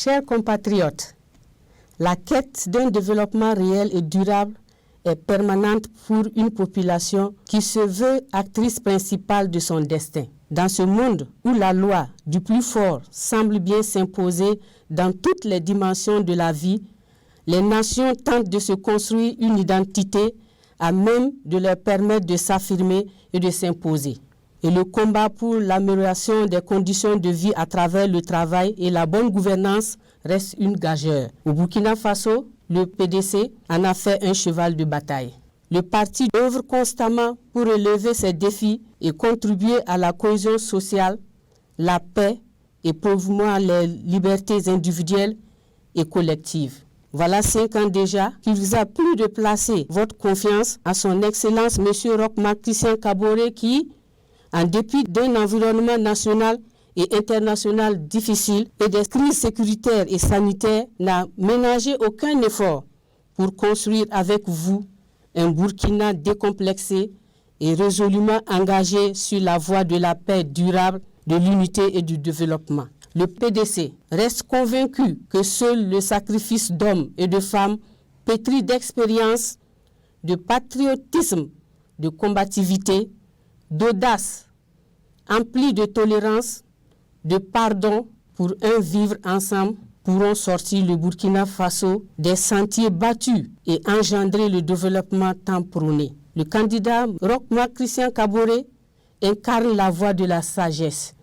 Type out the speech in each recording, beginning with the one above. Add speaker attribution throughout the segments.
Speaker 1: Chers compatriotes, la quête d'un développement réel et durable est permanente pour une population qui se veut actrice principale de son destin. Dans ce monde où la loi du plus fort semble bien s'imposer dans toutes les dimensions de la vie, les nations tentent de se construire une identité à même de leur permettre de s'affirmer et de s'imposer. Et le combat pour l'amélioration des conditions de vie à travers le travail et la bonne gouvernance reste une gageure. Au Burkina Faso, le PDC en a fait un cheval de bataille. Le parti œuvre constamment pour relever ces défis et contribuer à la cohésion sociale, la paix et promouvoir les libertés individuelles et collectives. Voilà 5 ans déjà qu'il vous a plu de placer votre confiance à son Excellence M. Roch Marc Christian Kaboré qui, en dépit d'un environnement national et international difficile et des crises sécuritaires et sanitaires, n'a ménagé aucun effort pour construire avec vous un Burkina décomplexé et résolument engagé sur la voie de la paix durable, de l'unité et du développement. Le PDC reste convaincu que seul le sacrifice d'hommes et de femmes pétris d'expérience, de patriotisme, de combativité, d'audace, emplis de tolérance, de pardon pour un vivre ensemble pourront sortir le Burkina Faso des sentiers battus et engendrer le développement tant prôné. Le candidat Roch Marc Christian Kaboré incarne la voie de la sagesse,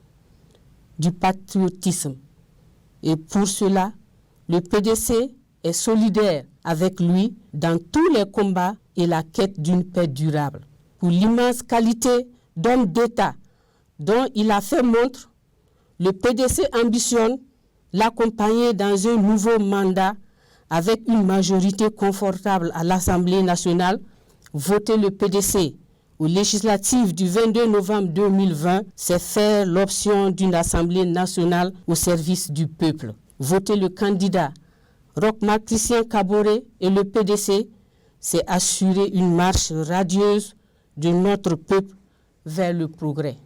Speaker 1: du patriotisme. Et pour cela, le PDC est solidaire avec lui dans tous les combats et la quête d'une paix durable. Pour l'immense qualité d'homme d'État dont il a fait montre, le PDC ambitionne l'accompagner dans un nouveau mandat avec une majorité confortable à l'Assemblée nationale. Voter le PDC aux législatives du 22 novembre 2020, c'est faire l'option d'une Assemblée nationale au service du peuple. Voter le candidat Roch Marc Christian Kaboré et le PDC, c'est assurer une marche radieuse de notre peuple vers le progrès.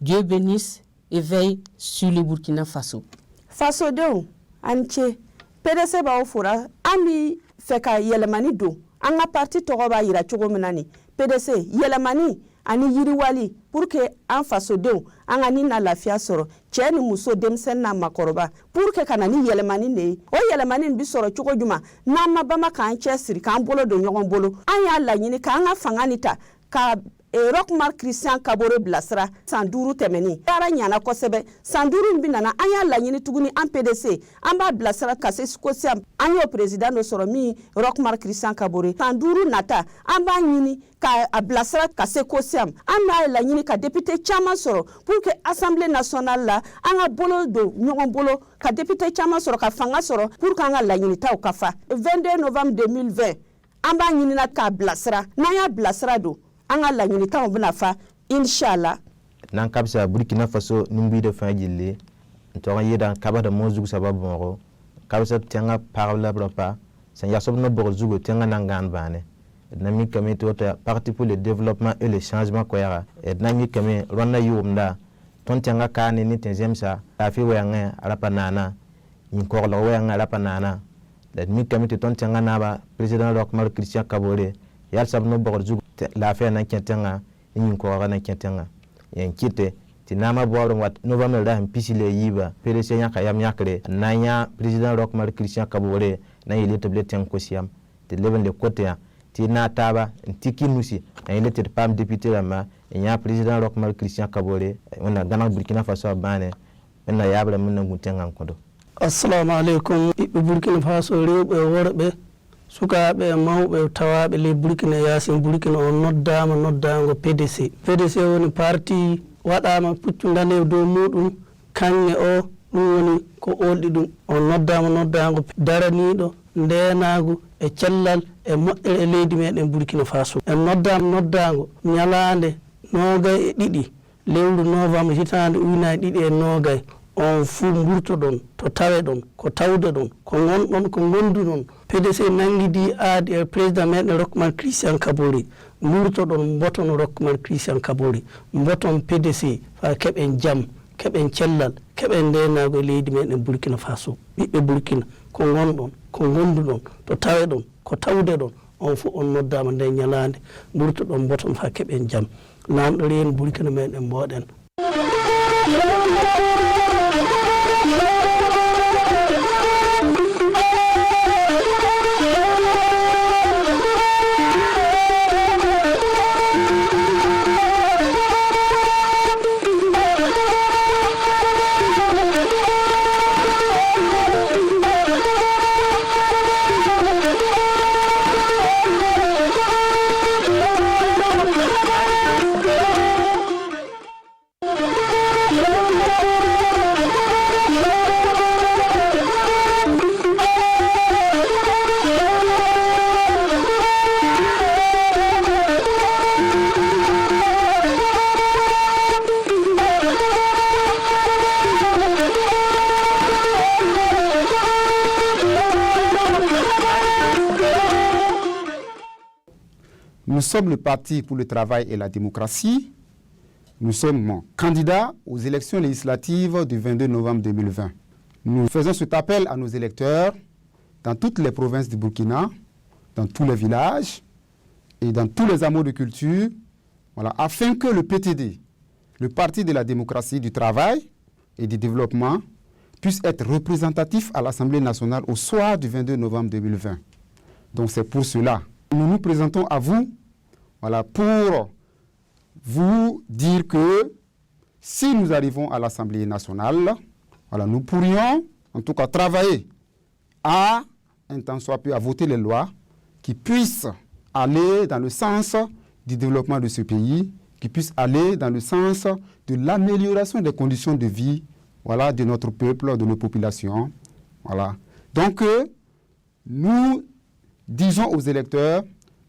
Speaker 1: Dieu bénisse et veille sur le Burkina Faso.
Speaker 2: Faso deu anche PDC ba ofura ami feka yelemani do anga parti togoba ira chogo menani PDC yelemani ani yiriwali pour que en faso deu anga ni na lafia soro cheni muso demsen na makoroba pour que kanani yelemani ne o yelemani bi soro chogo juma na mabama kan chesiri kan bolo do nyogon bolo anya la nyini ka anga fanganita ka Roch Marc Christian Kaboré blasra sanduru temeni ara nyana kosebe sanduru binana anya la nyini tuguni en PDC amba blasra kase skosiam anyo president no soromi Roch Marc Christian Kaboré sanduru nata amba nyini ka blasra kase kosiam amba la nyini ka député chama soro pour que assemblée nationale la anga bolo do nyogon bolo ka député chama soro ka fanga soro pour que anga la nyini ta okafa 22 novembre 2020 amba nyini na ka blasra na ya blasra do anga la nyini ta obna fa inshallah
Speaker 3: nan kabsa Burkina Faso numbi de fa jille to yeda kabada mozu sababu mo kabsa tianga parla brapa san yasob no borzugo tianga nangan bane nami kame to parti pour le développement et le changement koyara et nami kame ronna yumda ton tianga kane ni tenzem sa afi wanga ala panana in korlo wanga ala panana da mi kame to ton tianga naba président Roch Marc Christian Kaboré yal sab no borzugo la fe na kentenga in ko na kentenga en kite tinama booro wat novembre da pisile yiba PDC nya kayam nyakre nanya président Roch Marc Christian Kaboré na yele table ten ko siam te leven le côté ti na taba tiki nusi na yele te pam député la nya président Roch Marc Christian Kaboré on a gana Burkina Faso bane na yabra mun ngutenga kodo.
Speaker 4: Assalamu alaikum Burkina Faso rewbe worbe sukaɓe mawɓe tawaɓe le Burkina yasin Burkina o noddango PDC woni parti waɗama puccundane dow muɗum kanŋe o ɗum woni ko olɗi ɗum o noddango daraniɗo ndenago e cellal e moƴƴere e leydi meɗen Burkina Faso en noddango ñalande 22 lewru novembre hitande ujunere 2020 on fu mburto ɗon to tawe ɗon ko tawde ɗon ko gonɗon ko gondu ɗon PDC nangidi aadi e président meɗen Roch Marc Christian Kaboré mburto ɗon boton Roch Marc Christian Kaboré boton PDC fa keɓen jam keɓen cellal keɓe ndenago leydi meɗen Burkina Faso ɓiɓɓe Burkina ko gonɗon ko gonduɗon to tawe ɗon ko tawde ɗon on fof on noddama nde ñalande ɓurtoɗon botom ha keɓen jaam lamɗo reeni Burkina meɗen mboɗen.
Speaker 5: Nous sommes le Parti pour le travail et la démocratie. Nous sommes candidats aux élections législatives du 22 novembre 2020. Nous faisons cet appel à nos électeurs dans toutes les provinces du Burkina, dans tous les villages et dans tous les hameaux de culture, voilà, afin que le PTD, le Parti de la démocratie, du travail et du développement, puisse être représentatif à l'Assemblée nationale au soir du 22 novembre 2020. Donc c'est pour cela que nous nous présentons à vous, voilà, pour vous dire que si nous arrivons à l'Assemblée nationale, voilà, nous pourrions en tout cas travailler à un temps soit peu à voter les lois qui puissent aller dans le sens du développement de ce pays, qui puissent aller dans le sens de l'amélioration des conditions de vie, voilà, de notre peuple, de nos populations. Voilà. Donc, nous disons aux électeurs,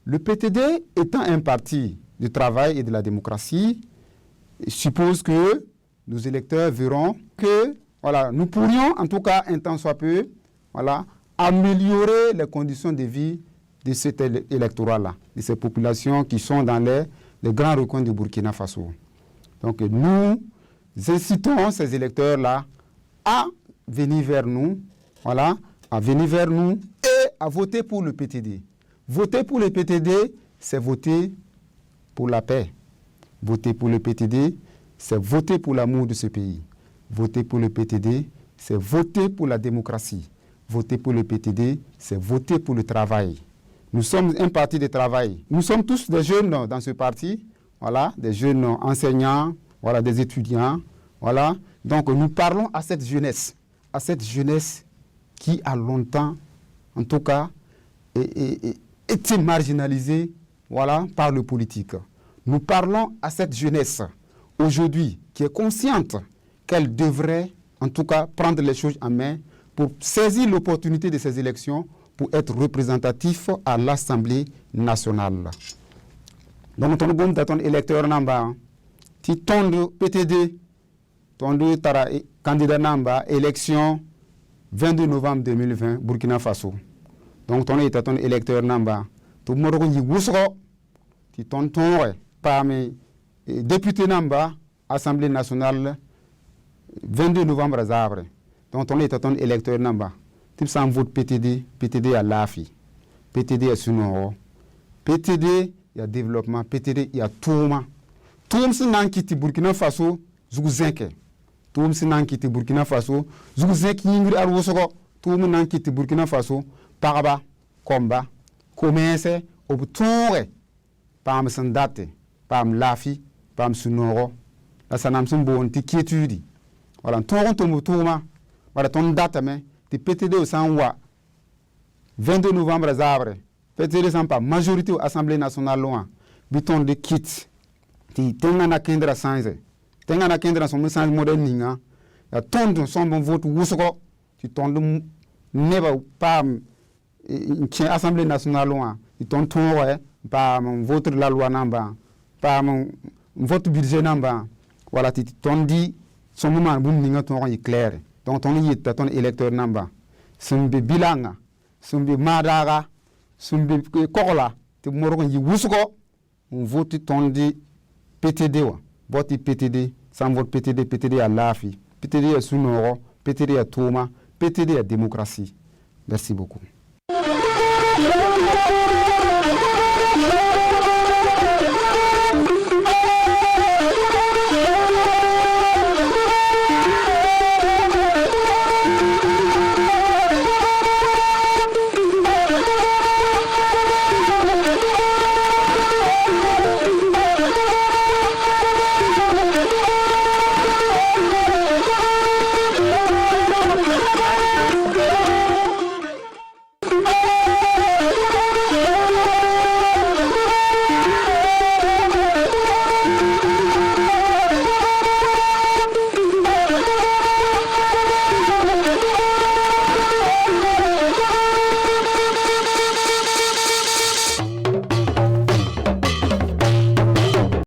Speaker 5: le PTD étant un parti de travail et de la démocratie, suppose que nos électeurs verront que voilà, nous pourrions, en tout cas un temps soit peu, voilà, améliorer les conditions de vie de cet électorat-là, de ces populations qui sont dans les grands recoins du Burkina Faso. Donc nous incitons ces électeurs-là à venir vers nous, voilà, à venir vers nous et à voter pour le PTD. Voter pour le PTD, c'est voter pour la paix. Voter pour le PTD, c'est voter pour l'amour de ce pays. Voter pour le PTD, c'est voter pour la démocratie. Voter pour le PTD, c'est voter pour le travail. Nous sommes un parti de travail. Nous sommes tous des jeunes dans ce parti, voilà, des jeunes enseignants, voilà, des étudiants, voilà. Donc nous parlons à cette jeunesse qui a longtemps, en tout cas, été marginalisée, voilà, par le politique. Nous parlons à cette jeunesse aujourd'hui qui est consciente qu'elle devrait, en tout cas, prendre les choses en main pour saisir l'opportunité de ces élections pour être représentatif à l'Assemblée nationale. Donc, ton électeur namba, ti ton PTD, ton tara candidat namba, élection 22 novembre 2020, Burkina Faso. Donc, ton électeur namba, tout le monde dit Wusro, ti ton parmi député namba, Assemblée nationale, 22 novembre à Zabre. Donc, on est ton électeur namba. Tu sans vote PTD, PTD à l'AFI. PTD est Sunoro. PTD, il y a développement. PTD, il y a Touma. Toum si nan kiti Burkina Faso, Zouzenke. Toum si nan kiti Burkina Faso, Zouzenke yingri arwosoko. Toum nan kiti Burkina Faso, Paraba, Komba, Commence, Obtoure, Pam Sandate, Pam Lafi, Pam Sunoro. La sanam sumbo ti quiétude. Voilà, ton touma. Voilà, ton date, mais tu PTD au 22 novembre à Zabre. PTD sans pas majorité à l'Assemblée nationale loin. Biton de kit. Tu t'en kendra sans. T'en kendra son message moderne ninga. Ya ton son bon vote wusoko. Tu ton neba pas une Assemblée nationale loin. Tu ton ouais pas mon vote la loi namba. Pas mon vote budget namba. Voilà, tu ton dit son moment boum ninga ton est clair. Donc ton y est ton électeur namba. Sumbe bilanga, sumbe madara, sumbe kola, te moron yi wusuko, on vote ton dit PTD wa. Vote PTD, sans vote PTD à l'AFI. PTD est Sunoro, PTD est Toma, PTD est démocratie. Merci beaucoup.